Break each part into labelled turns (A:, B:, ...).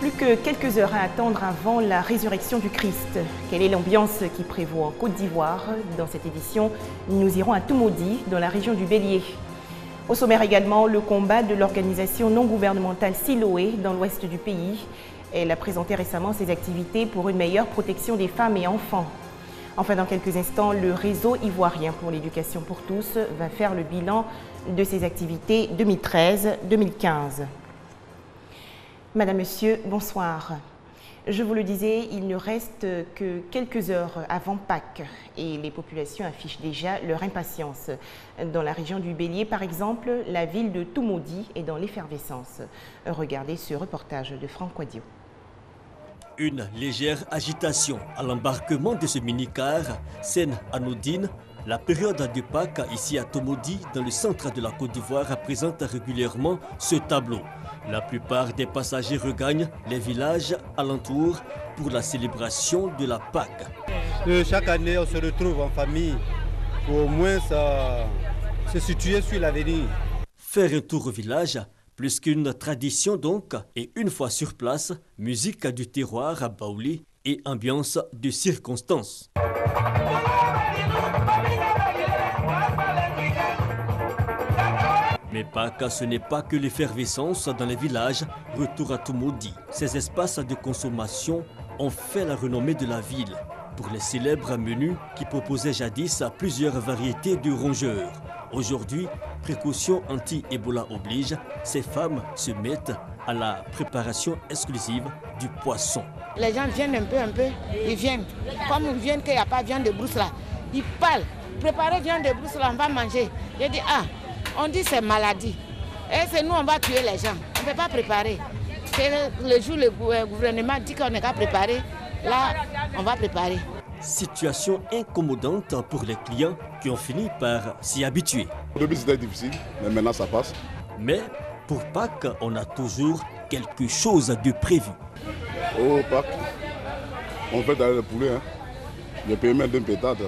A: Plus que quelques heures à attendre avant la résurrection du Christ. Quelle est l'ambiance qui prévaut en Côte d'Ivoire? Dans cette édition, nous irons à Toumoudi, dans la région du Bélier. Au sommaire également, le combat de l'organisation non gouvernementale Siloé dans l'ouest du pays. Elle a présenté récemment ses activités pour une meilleure protection des femmes et enfants. Enfin, dans quelques instants, le réseau ivoirien pour l'éducation pour tous va faire le bilan de ses activités 2013-2015. Madame, Monsieur, bonsoir. Je vous le disais, il ne reste que quelques heures avant Pâques et les populations affichent déjà leur impatience. Dans la région du Bélier, par exemple, la ville de Toumoudi est dans l'effervescence. Regardez ce reportage de Franck Quadio.
B: Une légère agitation à l'embarquement de ce mini-car, scène anodine. La période de Pâques ici à Toumoudi, dans le centre de la Côte d'Ivoire, présente régulièrement ce tableau. La plupart des passagers regagnent les villages alentours pour la célébration de la Pâques.
C: Chaque année, on se retrouve en famille pour au moins se situer sur l'avenir.
B: Faire un tour au village, plus qu'une tradition donc, et une fois sur place, musique du terroir à Baouli et ambiance de circonstance. Mais Pâques, ce n'est pas que l'effervescence dans les villages. Retour à Toumoudi. Ces espaces de consommation ont fait la renommée de la ville pour les célèbres menus qui proposaient jadis plusieurs variétés de rongeurs. Aujourd'hui, précaution anti-Ebola oblige, ces femmes se mettent à la préparation exclusive du poisson.
D: Les gens viennent un peu, ils viennent. Comme ils viennent qu'il n'y a pas de viande de brousse là, ils parlent. Préparez viande de brousse là, on va manger. J'ai dit, on dit c'est maladie. Et c'est nous, on va tuer les gens. On ne peut pas préparer. C'est le jour où le gouvernement dit qu'on n'est qu'à préparer, là, on va préparer.
B: Situation incommodante pour les clients qui ont fini par s'y habituer.
E: Au début, c'était difficile, mais maintenant, ça passe.
B: Mais pour Pâques, on a toujours quelque chose de prévu.
E: Au Pâques, on fait d'ailleurs le poulet. J'ai payé même d'un pétard pour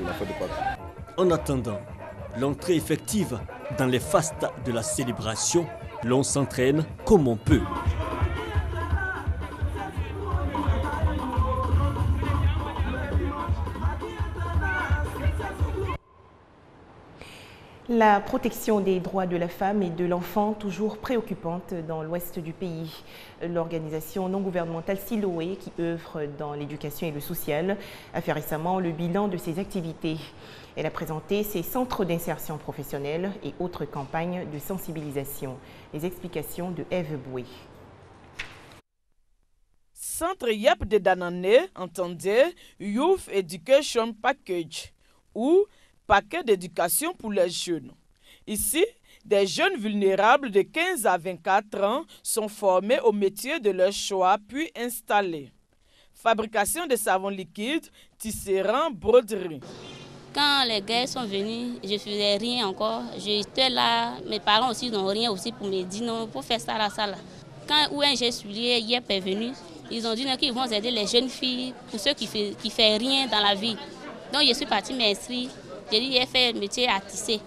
E: la fête de Pâques.
B: En attendant l'entrée effective dans les fastes de la célébration, l'on s'entraîne comme on peut.
A: La protection des droits de la femme et de l'enfant, toujours préoccupante dans l'ouest du pays. L'organisation non gouvernementale Siloé, qui œuvre dans l'éducation et le social, a fait récemment le bilan de ses activités. Elle a présenté ses centres d'insertion professionnelle et autres campagnes de sensibilisation. Les explications de Eve Boué.
F: Centre YEP de Danane entendait Youth Education Package ou paquet d'éducation pour les jeunes. Ici, des jeunes vulnérables de 15 à 24 ans sont formés au métier de leur choix puis installés. Fabrication de savon liquide, tisserand, broderie.
G: Quand les gars sont venus, je ne faisais rien encore. J'étais là, mes parents aussi n'ont rien aussi pour me dire non, pour faire ça là, ça là. Quand j'ai suivi, YEP est venu, ils ont dit qu'ils vont aider les jeunes filles pour ceux qui ne font rien dans la vie. Donc je suis partie m'inscrire. J'ai dit j'ai fait le métier à tisser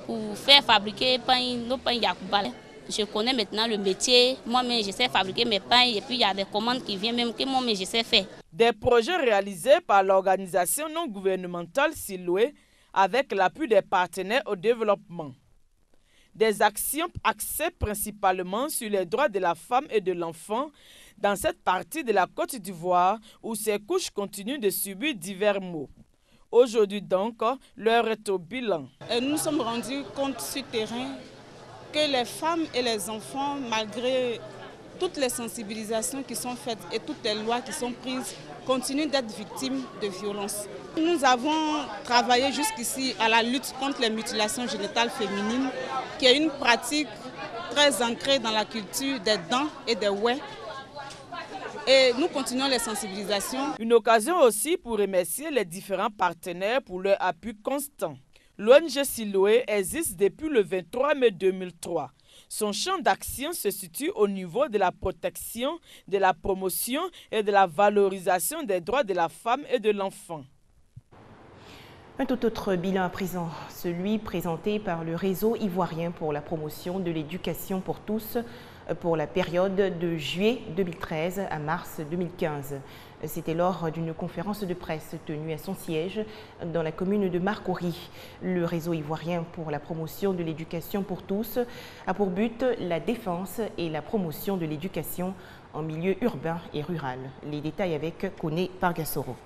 G: pour faire fabriquer nos pains Yacouba. Je connais maintenant le métier, moi-même je sais fabriquer mes pains et puis il y a des commandes qui viennent même que moi-même je sais faire.
F: Des projets réalisés par l'organisation non gouvernementale Siloé avec l'appui des partenaires au développement. Des actions axées principalement sur les droits de la femme et de l'enfant dans cette partie de la Côte d'Ivoire où ces couches continuent de subir divers maux. Aujourd'hui donc, l'heure est au bilan.
H: Et nous nous sommes rendus compte sur terrain que les femmes et les enfants, malgré toutes les sensibilisations qui sont faites et toutes les lois qui sont prises, continuent d'être victimes de violences. Nous avons travaillé jusqu'ici à la lutte contre les mutilations génitales féminines, qui est une pratique très ancrée dans la culture des dents et des ouais. Et nous continuons les sensibilisations.
F: Une occasion aussi pour remercier les différents partenaires pour leur appui constant. L'ONG Siloé existe depuis le 23 mai 2003. Son champ d'action se situe au niveau de la protection, de la promotion et de la valorisation des droits de la femme et de l'enfant.
A: Un tout autre bilan à présent, celui présenté par le réseau ivoirien pour la promotion de l'éducation pour tous, pour la période de juillet 2013 à mars 2015. C'était lors d'une conférence de presse tenue à son siège dans la commune de Marcory. Le réseau ivoirien pour la promotion de l'éducation pour tous a pour but la défense et la promotion de l'éducation en milieu urbain et rural. Les détails avec Koné Pargassoro.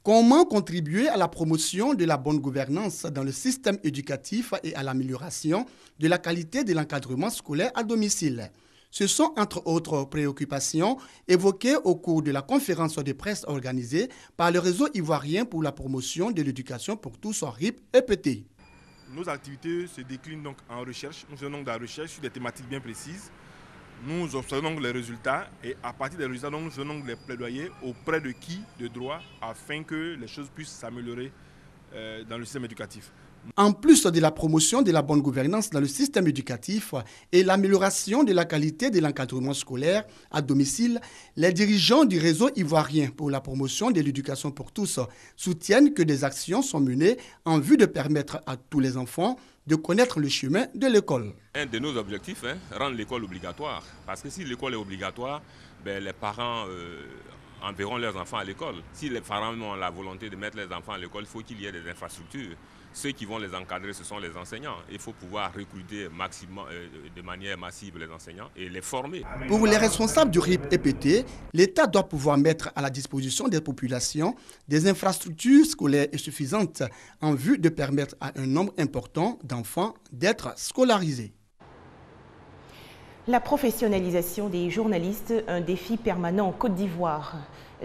I: Comment contribuer à la promotion de la bonne gouvernance dans le système éducatif et à l'amélioration de la qualité de l'encadrement scolaire à domicile? Ce sont entre autres préoccupations évoquées au cours de la conférence de presse organisée par le réseau ivoirien pour la promotion de l'éducation pour tous, RIP-EPT.
J: Nos activités se déclinent donc en recherche. Nous faisons de la recherche sur des thématiques bien précises. Nous observons les résultats et à partir des résultats, nous faisons les plaidoyers auprès de qui de droit afin que les choses puissent s'améliorer dans le système éducatif.
I: En plus de la promotion de la bonne gouvernance dans le système éducatif et l'amélioration de la qualité de l'encadrement scolaire à domicile, les dirigeants du réseau ivoirien pour la promotion de l'éducation pour tous soutiennent que des actions sont menées en vue de permettre à tous les enfants de connaître le chemin de l'école.
K: Un de nos objectifs, rendre l'école obligatoire. Parce que si l'école est obligatoire, les parents enverront leurs enfants à l'école. Si les parents ont la volonté de mettre les enfants à l'école, il faut qu'il y ait des infrastructures. Ceux qui vont les encadrer, ce sont les enseignants. Il faut pouvoir recruter de manière massive les enseignants et les former.
I: Pour les responsables du RIP-EPT, l'État doit pouvoir mettre à la disposition des populations des infrastructures scolaires suffisantes en vue de permettre à un nombre important d'enfants d'être scolarisés.
A: La professionnalisation des journalistes, un défi permanent en Côte d'Ivoire.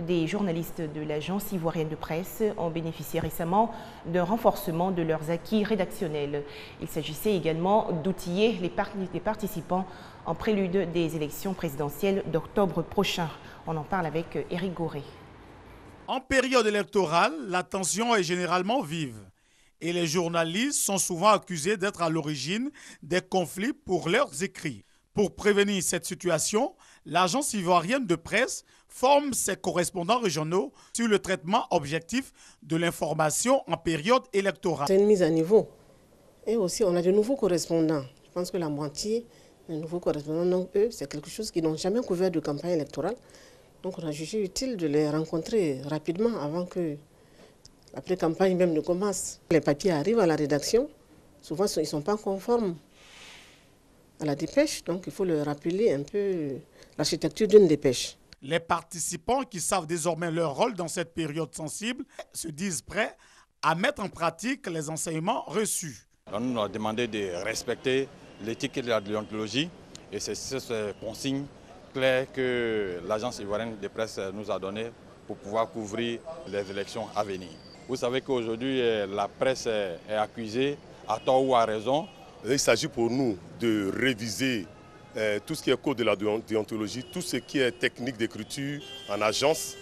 A: Des journalistes de l'agence ivoirienne de presse ont bénéficié récemment d'un renforcement de leurs acquis rédactionnels. Il s'agissait également d'outiller les participants en prélude des élections présidentielles d'octobre prochain. On en parle avec Éric Goré.
L: En période électorale, la tension est généralement vive et les journalistes sont souvent accusés d'être à l'origine des conflits pour leurs écrits. Pour prévenir cette situation, l'agence ivoirienne de presse forme ses correspondants régionaux sur le traitement objectif de l'information en période électorale.
M: C'est une mise à niveau. Et aussi, on a de nouveaux correspondants. Je pense que la moitié des nouveaux correspondants, donc eux, c'est quelque chose qu'ils n'ont jamais couvert de campagne électorale. Donc on a jugé utile de les rencontrer rapidement avant que la pré-campagne même ne commence. Les papiers arrivent à la rédaction. Souvent, ils ne sont pas conformes à la dépêche, donc il faut leur rappeler un peu l'architecture d'une dépêche.
L: Les participants qui savent désormais leur rôle dans cette période sensible se disent prêts à mettre en pratique les enseignements reçus.
N: On nous a demandé de respecter l'éthique et la déontologie et c'est ces consignes claires que l'agence ivoirienne de presse nous a données pour pouvoir couvrir les élections à venir. Vous savez qu'aujourd'hui la presse est accusée à tort ou à raison.
O: Il s'agit pour nous de réviser tout ce qui est code de la déontologie, tout ce qui est technique d'écriture en agence,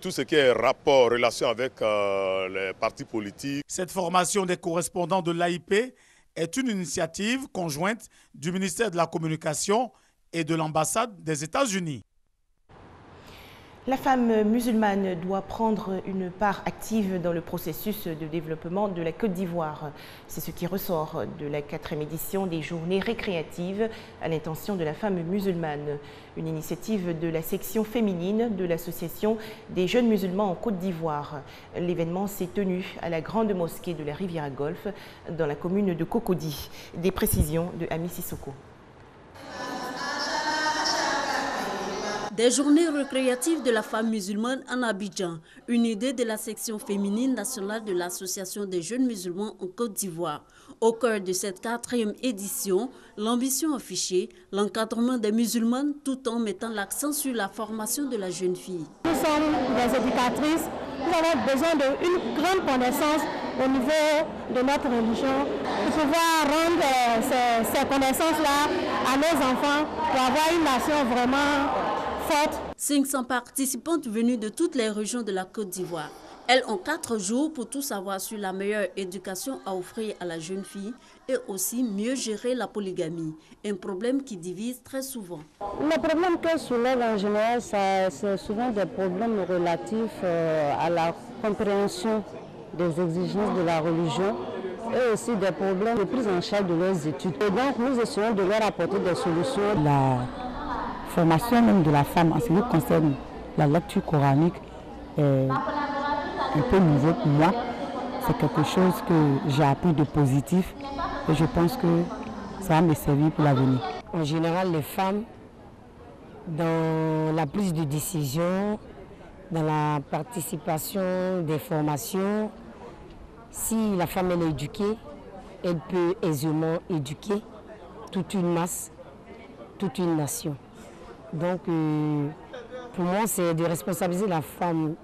O: tout ce qui est rapport, relation avec les partis politiques.
L: Cette formation des correspondants de l'AIP est une initiative conjointe du ministère de la Communication et de l'ambassade des États-Unis.
A: La femme musulmane doit prendre une part active dans le processus de développement de la Côte d'Ivoire. C'est ce qui ressort de la 4e édition des journées récréatives à l'intention de la femme musulmane. Une initiative de la section féminine de l'Association des jeunes musulmans en Côte d'Ivoire. L'événement s'est tenu à la grande mosquée de la Riviera-Golfe dans la commune de Cocody. Des précisions de Ami Sissoko.
P: Des journées récréatives de la femme musulmane en Abidjan, une idée de la section féminine nationale de l'Association des jeunes musulmans en Côte d'Ivoire. Au cœur de cette 4e édition, l'ambition affichée, l'encadrement des musulmanes tout en mettant l'accent sur la formation de la jeune fille.
Q: Nous sommes des éducatrices, nous avons besoin d'une grande connaissance au niveau de notre religion pour pouvoir rendre ces connaissances-là à nos enfants pour avoir une nation vraiment forte.
P: 500 participantes venues de toutes les régions de la Côte d'Ivoire. Elles ont 4 jours pour tout savoir sur la meilleure éducation à offrir à la jeune fille et aussi mieux gérer la polygamie, un problème qui divise très souvent.
Q: Le problème que soulève en général, c'est souvent des problèmes relatifs à la compréhension des exigences de la religion
R: eux aussi des problèmes de prise en charge de leurs études. Et donc nous essayons de leur apporter des solutions. La formation même de la femme en ce qui concerne la lecture coranique est un peu nouveau pour moi. C'est quelque chose que j'ai appris de positif et je pense que ça va me servir pour l'avenir. En général, les femmes, dans la prise de décision, dans la participation des formations, si la femme est éduquée, elle peut aisément éduquer toute une masse, toute une nation. Donc, pour moi, c'est de responsabiliser la femme,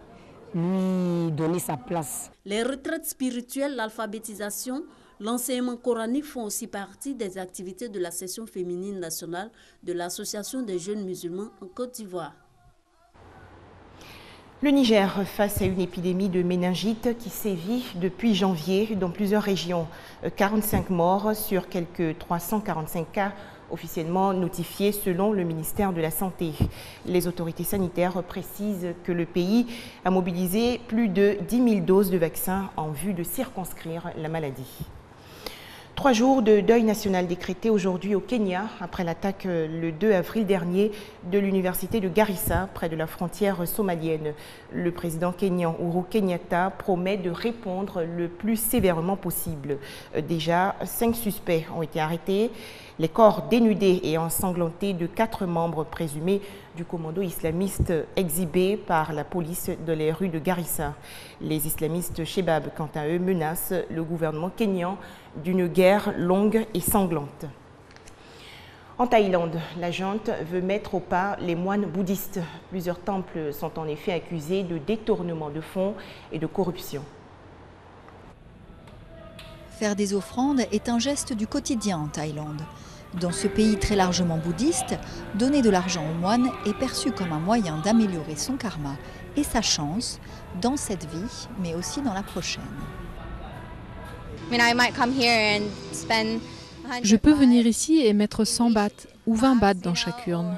R: lui donner sa place.
P: Les retraites spirituelles, l'alphabétisation, l'enseignement coranique font aussi partie des activités de la session féminine nationale de l'Association des jeunes musulmans en Côte d'Ivoire.
A: Le Niger face à une épidémie de méningite qui sévit depuis janvier dans plusieurs régions. 45 morts sur quelques 345 cas officiellement notifiés selon le ministère de la Santé. Les autorités sanitaires précisent que le pays a mobilisé plus de 10 000 doses de vaccins en vue de circonscrire la maladie. 3 jours de deuil national décrété aujourd'hui au Kenya après l'attaque le 2 avril dernier de l'université de Garissa près de la frontière somalienne. Le président kényan Uhuru Kenyatta promet de répondre le plus sévèrement possible. Déjà, 5 suspects ont été arrêtés. Les corps dénudés et ensanglantés de 4 membres présumés du commando islamiste exhibés par la police dans les rues de Garissa. Les islamistes Shebab, quant à eux, menacent le gouvernement kényan d'une guerre longue et sanglante. En Thaïlande, la junte veut mettre au pas les moines bouddhistes. Plusieurs temples sont en effet accusés de détournement de fonds et de corruption.
S: Faire des offrandes est un geste du quotidien en Thaïlande. Dans ce pays très largement bouddhiste, donner de l'argent aux moines est perçu comme un moyen d'améliorer son karma et sa chance dans cette vie, mais aussi dans la prochaine.
T: Je peux venir ici et mettre 100 bahts ou 20 bahts dans chaque urne.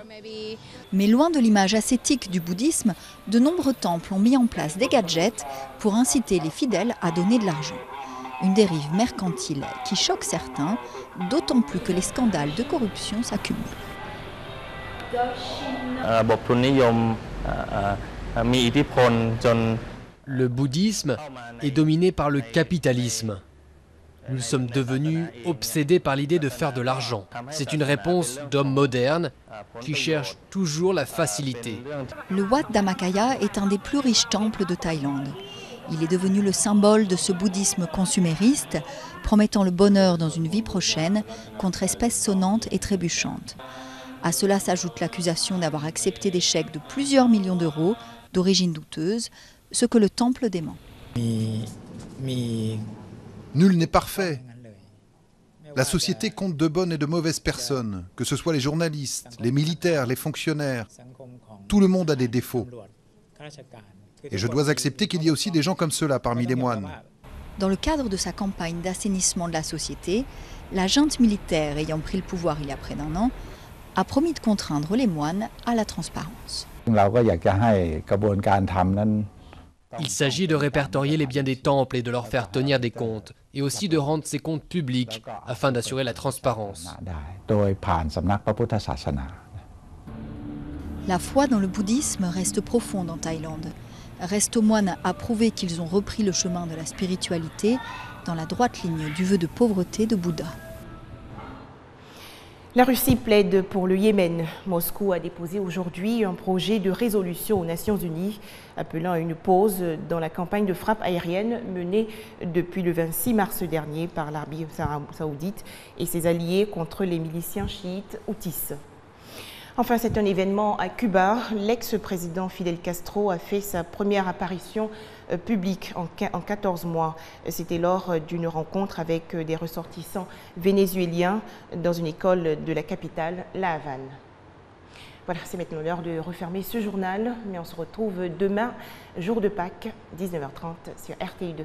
S: Mais loin de l'image ascétique du bouddhisme, de nombreux temples ont mis en place des gadgets pour inciter les fidèles à donner de l'argent. Une dérive mercantile qui choque certains, d'autant plus que les scandales de corruption s'accumulent.
U: Le bouddhisme est dominé par le capitalisme. Nous sommes devenus obsédés par l'idée de faire de l'argent. C'est une réponse d'hommes modernes qui cherchent toujours la facilité.
S: Le Wat Dhammakaya est un des plus riches temples de Thaïlande. Il est devenu le symbole de ce bouddhisme consumériste, promettant le bonheur dans une vie prochaine contre espèces sonnantes et trébuchantes. À cela s'ajoute l'accusation d'avoir accepté des chèques de plusieurs millions d'euros d'origine douteuse, ce que le temple dément.
V: Nul n'est parfait. La société compte de bonnes et de mauvaises personnes, que ce soit les journalistes, les militaires, les fonctionnaires. Tout le monde a des défauts. Et je dois accepter qu'il y ait aussi des gens comme cela parmi les moines.
S: Dans le cadre de sa campagne d'assainissement de la société, la junte militaire ayant pris le pouvoir il y a près d'1 an, a promis de contraindre les moines à la transparence.
U: Il s'agit de répertorier les biens des temples et de leur faire tenir des comptes, et aussi de rendre ces comptes publics afin d'assurer la transparence.
S: La foi dans le bouddhisme reste profonde en Thaïlande. Reste aux moines à prouver qu'ils ont repris le chemin de la spiritualité dans la droite ligne du vœu de pauvreté de Bouddha.
A: La Russie plaide pour le Yémen. Moscou a déposé aujourd'hui un projet de résolution aux Nations Unies appelant à une pause dans la campagne de frappe aérienne menée depuis le 26 mars dernier par l'Arabie saoudite et ses alliés contre les miliciens chiites houthis. Enfin, c'est un événement à Cuba. L'ex-président Fidel Castro a fait sa première apparition publique en 14 mois. C'était lors d'une rencontre avec des ressortissants vénézuéliens dans une école de la capitale, La Havane. Voilà, c'est maintenant l'heure de refermer ce journal, mais on se retrouve demain, jour de Pâques, 19h30 sur RTI2.